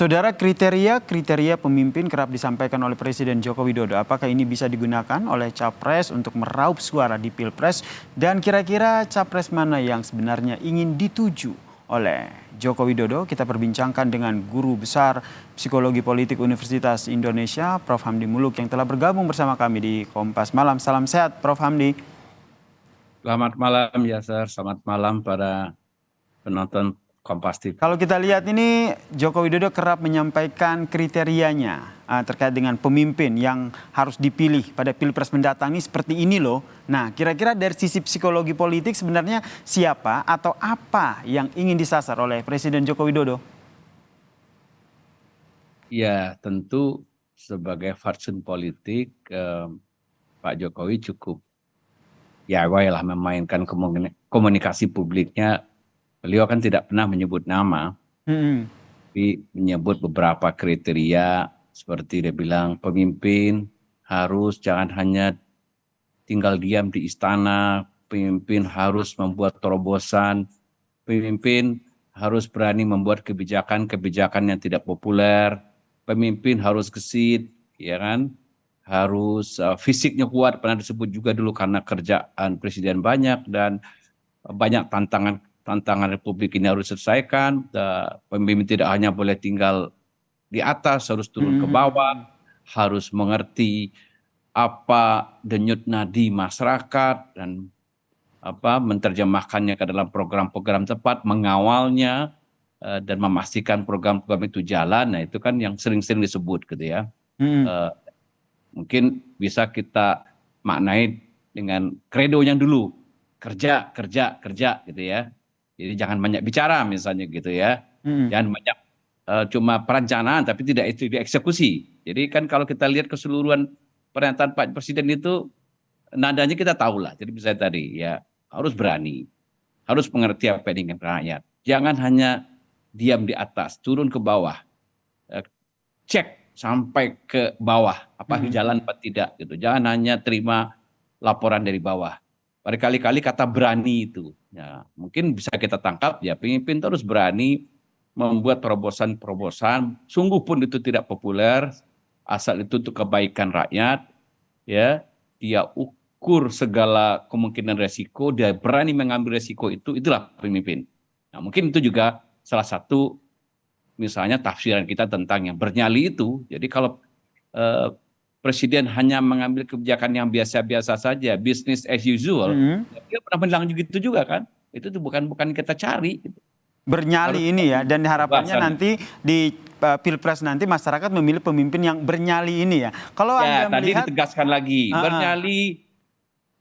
Saudara, kriteria pemimpin kerap disampaikan oleh Presiden Joko Widodo. Apakah ini bisa digunakan oleh Capres untuk meraup suara di Pilpres? Dan kira-kira Capres mana yang sebenarnya ingin dituju oleh Joko Widodo? Kita perbincangkan dengan Guru Besar Psikologi Politik Universitas Indonesia, Prof. Hamdi Muluk, yang telah bergabung bersama kami di Kompas Malam. Salam sehat, Prof. Hamdi. Selamat malam, Yasser. Selamat malam para penonton Kompas TV. Kalau kita lihat ini, Joko Widodo kerap menyampaikan kriterianya terkait dengan pemimpin yang harus dipilih pada Pilpres mendatang ini seperti ini loh. Nah, kira-kira dari sisi psikologi politik sebenarnya siapa atau apa yang ingin disasar oleh Presiden Joko Widodo? Ya, tentu sebagai fatsun politik, Pak Jokowi cukup lah memainkan komunikasi publiknya. Beliau kan tidak pernah menyebut nama, tapi menyebut beberapa kriteria seperti dia bilang pemimpin harus jangan hanya tinggal diam di istana, pemimpin harus membuat terobosan, pemimpin harus berani membuat kebijakan-kebijakan yang tidak populer, pemimpin harus gesit, ya kan? Harus fisiknya kuat, pernah disebut juga dulu karena kerjaan presiden banyak dan banyak tantangan Republik ini harus diselesaikan. Pemimpin tidak hanya boleh tinggal di atas, harus turun ke bawah, harus mengerti apa denyut nadi masyarakat dan menerjemahkannya ke dalam program-program tepat, mengawalnya dan memastikan program-program itu jalan. Nah, itu kan yang sering-sering disebut gitu ya. Mungkin bisa kita maknai dengan kredonya dulu, kerja gitu ya. Jadi jangan banyak bicara misalnya gitu ya. Jangan banyak cuma perencanaan tapi tidak itu dieksekusi. Jadi kan kalau kita lihat keseluruhan pernyataan Pak Presiden itu nadanya kita tahu lah. Jadi misalnya tadi ya harus berani, harus mengerti apa yang diinginkan rakyat. Jangan hanya diam di atas, turun ke bawah, cek sampai ke bawah apa jalan apa tidak gitu. Jangan hanya terima laporan dari bawah. Berkali-kali kata berani itu, ya mungkin bisa kita tangkap ya pemimpin terus berani membuat terobosan-terobosan, sungguh pun itu tidak populer, asal itu untuk kebaikan rakyat, ya dia ukur segala kemungkinan resiko, dia berani mengambil resiko itu, itulah pemimpin. Nah mungkin itu juga salah satu misalnya tafsiran kita tentang yang bernyali itu. Jadi kalau Presiden hanya mengambil kebijakan yang biasa-biasa saja, business as usual, dia pernah bilang gitu juga kan? Itu tuh bukan kita cari. Bernyali ini ya, dan harapannya nanti di Pilpres nanti masyarakat memilih pemimpin yang bernyali ini ya. Kalau ya, Anda melihat, tadi ditegaskan lagi, bernyali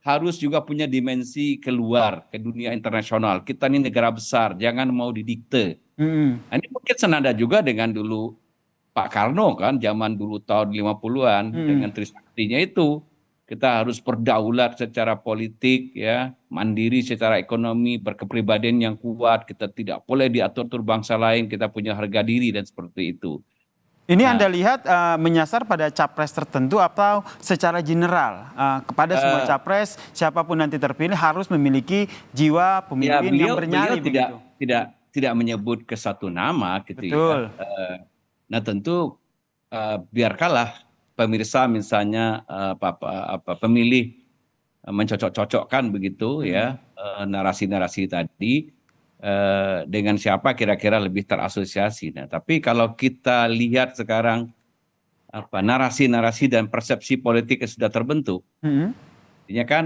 harus juga punya dimensi keluar ke dunia internasional. Kita ini negara besar, jangan mau didikte. Nah, ini mungkin senada juga dengan dulu Pak Karno kan, zaman dulu tahun 50-an dengan Trisaktinya itu. Kita harus berdaulat secara politik, ya, mandiri secara ekonomi, berkepribadian yang kuat. Kita tidak boleh diatur-atur bangsa lain, kita punya harga diri dan seperti itu. ini Anda lihat menyasar pada capres tertentu atau secara general kepada semua capres, siapapun nanti terpilih harus memiliki jiwa pemimpin yang bernyali begitu. Tidak menyebut ke satu nama gitu. Betul. Ya. Nah tentu biarkanlah pemirsa misalnya pemilih mencocok-cocokkan begitu ya narasi-narasi tadi dengan siapa kira-kira lebih terasosiasi. Nah tapi kalau kita lihat sekarang narasi-narasi dan persepsi politik yang sudah terbentuk, artinya kan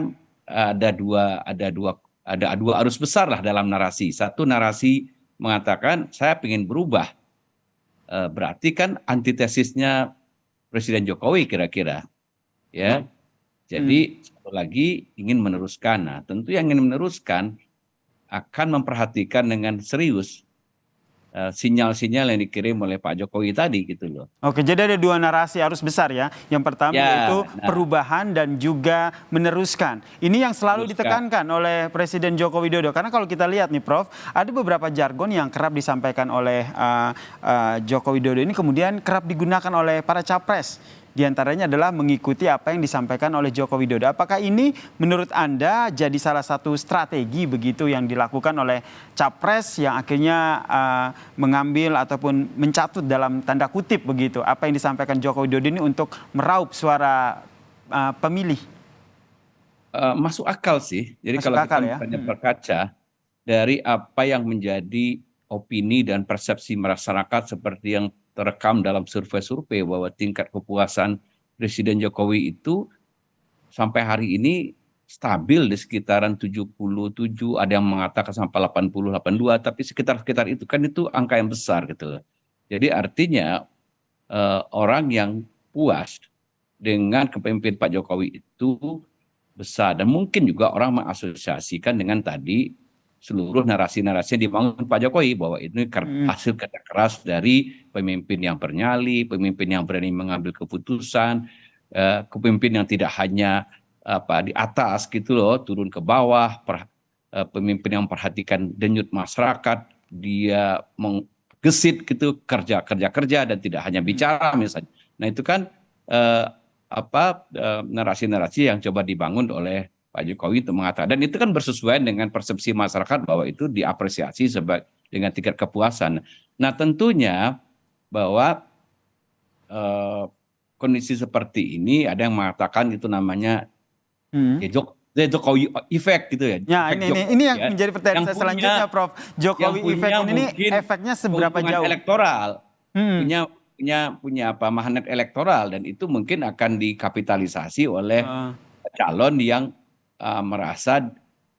ada dua arus besar lah dalam narasi. Satu narasi mengatakan saya ingin berubah. Berarti kan antitesisnya Presiden Jokowi kira-kira, ya. Jadi satu lagi ingin meneruskan. Nah, tentu yang ingin meneruskan akan memperhatikan dengan serius sinyal-sinyal yang dikirim oleh Pak Jokowi tadi gitu loh. Oke, jadi ada dua narasi arus besar ya. Yang pertama yaitu perubahan dan juga meneruskan. Ini yang selalu ditekankan oleh Presiden Joko Widodo. Karena kalau kita lihat nih Prof, ada beberapa jargon yang kerap disampaikan oleh Joko Widodo ini kemudian kerap digunakan oleh para capres. diantaranya adalah mengikuti apa yang disampaikan oleh Joko Widodo. Apakah ini menurut Anda jadi salah satu strategi begitu yang dilakukan oleh Capres yang akhirnya mengambil ataupun mencatut dalam tanda kutip begitu apa yang disampaikan Joko Widodo ini untuk meraup suara pemilih? Masuk akal sih. Jadi Masuk kalau kita akal ya? misalnya berkaca dari apa yang menjadi opini dan persepsi masyarakat seperti yang terekam dalam survei-survei bahwa tingkat kepuasan Presiden Jokowi itu sampai hari ini stabil di sekitaran 77, ada yang mengatakan sampai 80, 82, tapi sekitar-sekitar itu kan itu angka yang besar gitu loh. Jadi artinya orang yang puas dengan kepemimpinan Pak Jokowi itu besar, dan mungkin juga orang mengasosiasikan dengan tadi seluruh narasi-narasi yang dibangun Pak Jokowi bahwa ini hasil kerja keras dari pemimpin yang bernyali, pemimpin yang berani mengambil keputusan, pemimpin yang tidak hanya di atas gitu loh, turun ke bawah, pemimpin yang memperhatikan denyut masyarakat, dia menggesit gitu kerja dan tidak hanya bicara misalnya. Nah itu kan narasi-narasi yang coba dibangun oleh Pak Jokowi untuk mengatakan, dan itu kan bersesuaian dengan persepsi masyarakat bahwa itu diapresiasi dengan tingkat kepuasan. Nah tentunya bahwa kondisi seperti ini ada yang mengatakan itu namanya Jokowi effect gitu ya. Ya, ini yang ya, menjadi pertanyaan saya selanjutnya, Prof. Jokowi effect ini efeknya seberapa jauh? Elektoral, punya magnet elektoral, dan itu mungkin akan dikapitalisasi oleh calon yang merasa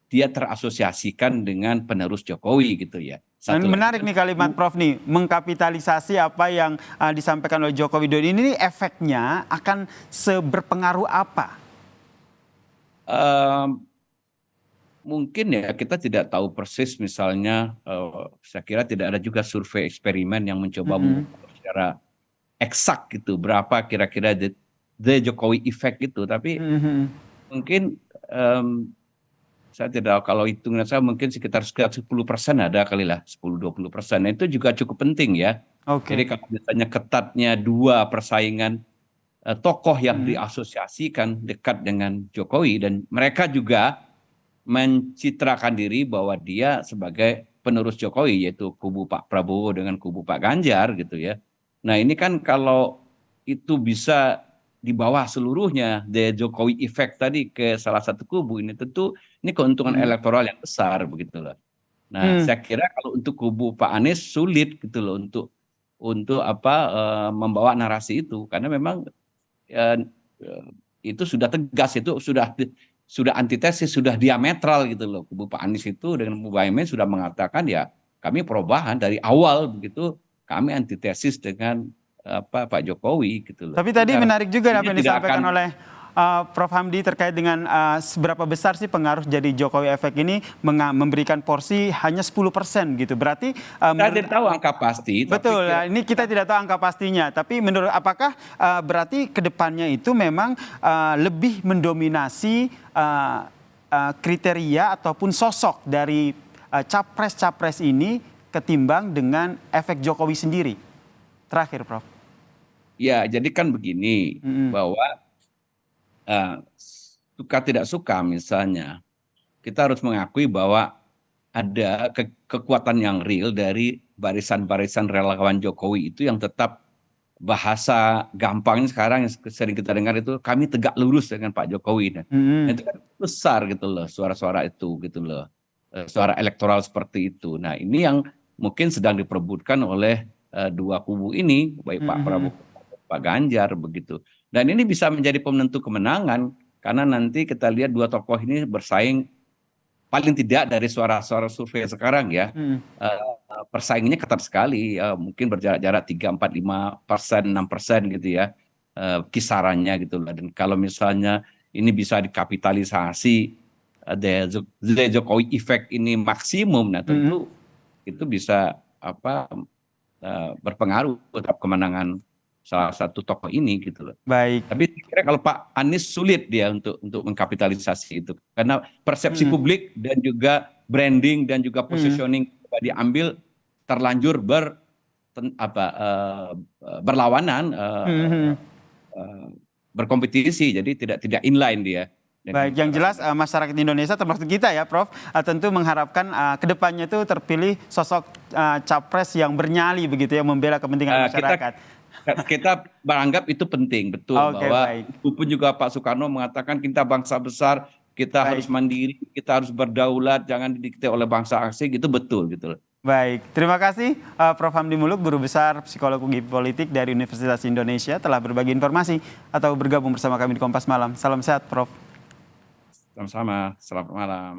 dia terasosiasikan dengan penerus Jokowi gitu ya. Dan menarik nih kalimat Prof nih, mengkapitalisasi apa yang disampaikan oleh Joko Widodo ini, efeknya akan seberpengaruh apa? Mungkin ya kita tidak tahu persis, misalnya saya kira tidak ada juga survei eksperimen yang mencoba mengukur secara eksak gitu berapa kira-kira the Jokowi effect itu, tapi mungkin saya tidak tahu, kalau hitungan saya mungkin sekitar 10% ada kali lah, 10-20%. Nah, itu juga cukup penting ya. Jadi kalau misalnya ketatnya dua persaingan tokoh yang diasosiasikan dekat dengan Jokowi, dan mereka juga mencitrakan diri bahwa dia sebagai penerus Jokowi, yaitu kubu Pak Prabowo dengan kubu Pak Ganjar gitu ya. Nah ini kan kalau itu bisa di bawah seluruhnya the Jokowi effect tadi ke salah satu kubu, ini tentu ini keuntungan elektoral yang besar begitu loh. Nah saya kira kalau untuk kubu Pak Anies sulit gitu loh untuk membawa narasi itu, karena memang itu sudah tegas, itu sudah antitesis, sudah diametral gitu loh. Kubu Pak Anies itu dengan kubu Muhaimin sudah mengatakan ya kami perubahan dari awal begitu, kami antitesis dengan Pak Jokowi gitu loh. Tapi tadi menarik juga apa yang disampaikan oleh Prof Hamdi terkait dengan seberapa besar sih pengaruh jadi Jokowi efek ini memberikan porsi hanya 10% gitu. Berarti kita tidak tahu angka pasti. Betul, ini kita tidak tahu angka pastinya. Tapi menurut apakah berarti kedepannya itu memang lebih mendominasi kriteria ataupun sosok dari capres-capres ini ketimbang dengan efek Jokowi sendiri? Terakhir, Prof. Ya, jadi kan begini, bahwa suka tidak suka misalnya, kita harus mengakui bahwa ada kekuatan yang real dari barisan-barisan relawan Jokowi itu yang tetap, bahasa gampangnya sekarang yang sering kita dengar itu, kami tegak lurus dengan Pak Jokowi. Nah, itu kan besar gitu loh, suara-suara itu gitu loh, suara elektoral seperti itu. Nah ini yang mungkin sedang diperebutkan oleh dua kubu ini, baik Pak Prabowo, Pak Ganjar begitu. Dan ini bisa menjadi penentu kemenangan, karena nanti kita lihat dua tokoh ini bersaing, paling tidak dari suara-suara survei sekarang ya, persaingannya ketat sekali, mungkin berjarak-jarak 3, 4, 5%, 6% gitu ya, kisarannya gitu lah. Dan kalau misalnya ini bisa dikapitalisasi, the Jokowi effect ini maksimum, nah tentu itu bisa berpengaruh terhadap kemenangan salah satu tokoh ini gitu loh. Baik. Tapi kira kalau Pak Anies sulit dia untuk mengkapitalisasi itu, karena persepsi publik dan juga branding dan juga positioning diambil terlanjur berlawanan eh, berkompetisi, jadi tidak inline dia. Baik, yang jelas masyarakat Indonesia termasuk kita ya Prof, tentu mengharapkan kedepannya itu terpilih sosok capres yang bernyali begitu ya, membela kepentingan masyarakat. Kita beranggap itu penting, betul, bahwa itu pun juga Pak Soekarno mengatakan kita bangsa besar, kita harus mandiri, kita harus berdaulat, jangan didikte oleh bangsa asing, itu betul gitu loh. Baik, terima kasih Prof. Hamdi Muluk, Guru Besar Psikologi Politik dari Universitas Indonesia telah berbagi informasi atau bergabung bersama kami di Kompas Malam. Salam sehat Prof. Sama-sama, selamat malam.